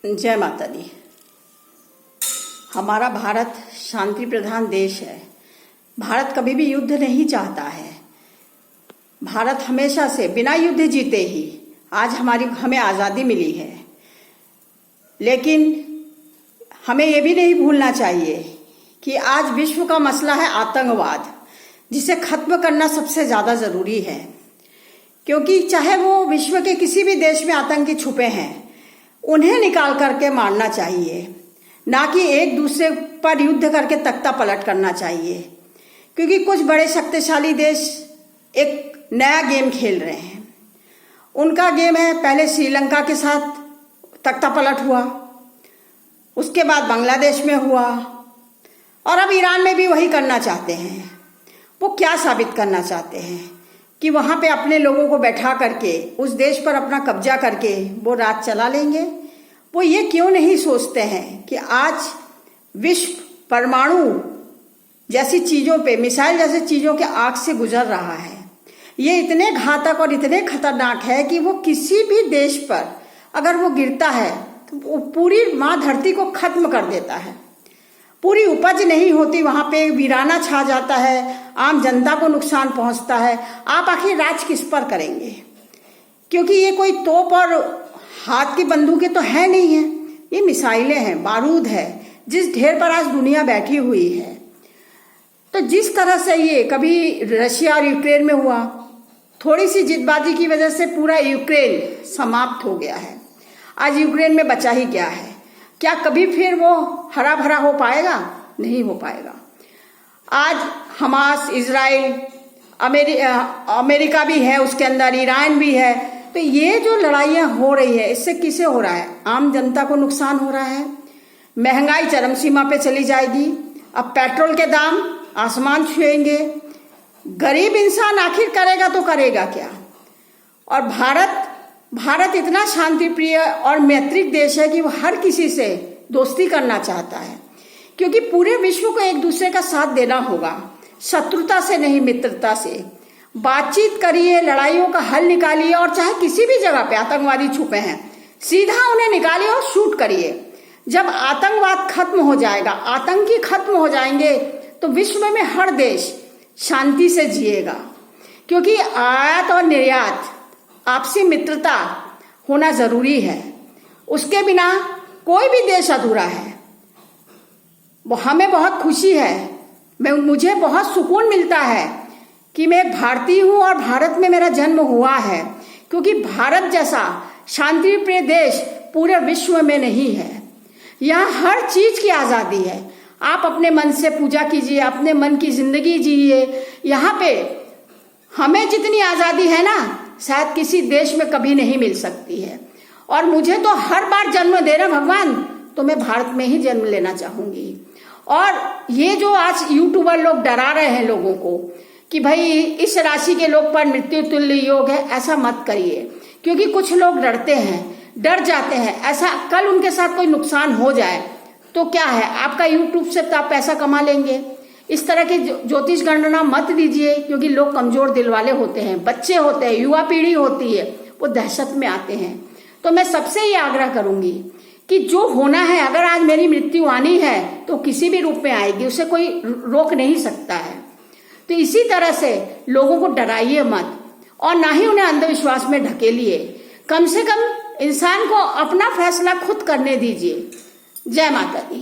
जय माता दी। हमारा भारत शांति प्रधान देश है। भारत कभी भी युद्ध नहीं चाहता है। भारत हमेशा से बिना युद्ध जीते ही आज हमें आज़ादी मिली है। लेकिन हमें ये भी नहीं भूलना चाहिए कि आज विश्व का मसला है आतंकवाद, जिसे खत्म करना सबसे ज़्यादा ज़रूरी है। क्योंकि चाहे वो विश्व के किसी भी देश में आतंकी छुपे हैं, उन्हें निकाल करके मारना चाहिए, ना कि एक दूसरे पर युद्ध करके तख्ता पलट करना चाहिए। क्योंकि कुछ बड़े शक्तिशाली देश एक नया गेम खेल रहे हैं। उनका गेम है, पहले श्रीलंका के साथ तख्ता पलट हुआ, उसके बाद बांग्लादेश में हुआ, और अब ईरान में भी वही करना चाहते हैं। वो क्या साबित करना चाहते हैं कि वहाँ पे अपने लोगों को बैठा करके उस देश पर अपना कब्जा करके वो राज चला लेंगे। वो ये क्यों नहीं सोचते हैं कि आज विश्व परमाणु जैसी चीज़ों पे, मिसाइल जैसी चीज़ों के आग से गुजर रहा है। ये इतने घातक और इतने खतरनाक है कि वो किसी भी देश पर अगर वो गिरता है तो वो पूरी माँ धरती को खत्म कर देता है। पूरी उपज नहीं होती, वहाँ पे वीराना छा जाता है, आम जनता को नुकसान पहुँचता है। आप आखिर राज किस पर करेंगे? क्योंकि ये कोई तोप और हाथ की बंदूकें तो है नहीं है, ये मिसाइलें हैं, बारूद है, जिस ढेर पर आज दुनिया बैठी हुई है। तो जिस तरह से ये कभी रशिया और यूक्रेन में हुआ, थोड़ी सी जिदबाजी की वजह से पूरा यूक्रेन समाप्त हो गया है। आज यूक्रेन में बचा ही क्या है? क्या कभी फिर वो हरा भरा हो पाएगा? नहीं हो पाएगा। आज हमास, इजराइल, अमेरिका भी है उसके अंदर, ईरान भी है। तो ये जो लड़ाइयाँ हो रही है, इससे किसे हो रहा है? आम जनता को नुकसान हो रहा है। महंगाई चरम सीमा पे चली जाएगी। अब पेट्रोल के दाम आसमान छुएंगे। गरीब इंसान आखिर करेगा तो करेगा क्या? और भारत इतना शांति प्रिय और मैत्रिक देश है कि वो हर किसी से दोस्ती करना चाहता है। क्योंकि पूरे विश्व को एक दूसरे का साथ देना होगा, शत्रुता से नहीं, मित्रता से। बातचीत करिए, लड़ाइयों का हल निकालिए, और चाहे किसी भी जगह पे आतंकवादी छुपे हैं, सीधा उन्हें निकालिए और शूट करिए। जब आतंकवाद खत्म हो जाएगा, आतंकी खत्म हो जाएंगे, तो विश्व में हर देश शांति से जिएगा। क्योंकि आयात और निर्यात, आपसी मित्रता होना जरूरी है। उसके बिना कोई भी देश अधूरा है। वो हमें बहुत खुशी है, मुझे बहुत सुकून मिलता है कि मैं भारतीय हूँ और भारत में मेरा जन्म हुआ है। क्योंकि भारत जैसा शांति प्रिय देश पूरे विश्व में नहीं है। यहाँ हर चीज की आजादी है। आप अपने मन से पूजा कीजिए, अपने मन की जिंदगी जिए। यहाँ पे हमें जितनी आजादी है ना, शायद किसी देश में कभी नहीं मिल सकती है। और मुझे तो हर बार जन्म दे रहे भगवान, तो मैं भारत में ही जन्म लेना चाहूंगी। और ये जो आज यूट्यूबर लोग डरा रहे हैं लोगों को कि भाई इस राशि के लोग पर मृत्यु तुल्य योग है, ऐसा मत करिए। क्योंकि कुछ लोग डरते हैं, डर जाते हैं। ऐसा कल उनके साथ कोई नुकसान हो जाए तो क्या है? आपका यूट्यूब से तो आप पैसा कमा लेंगे। इस तरह की ज्योतिष गणना मत दीजिए। क्योंकि लोग कमजोर दिल वाले होते हैं, बच्चे होते हैं, युवा पीढ़ी होती है, वो दहशत में आते हैं। तो मैं सबसे ये आग्रह करूंगी कि जो होना है, अगर आज मेरी मृत्यु आनी है तो किसी भी रूप में आएगी, उसे कोई रोक नहीं सकता है। तो इसी तरह से लोगों को डराइए मत, और ना ही उन्हें अंधविश्वास में ढकेलिए। कम से कम इंसान को अपना फैसला खुद करने दीजिए। जय माता दी।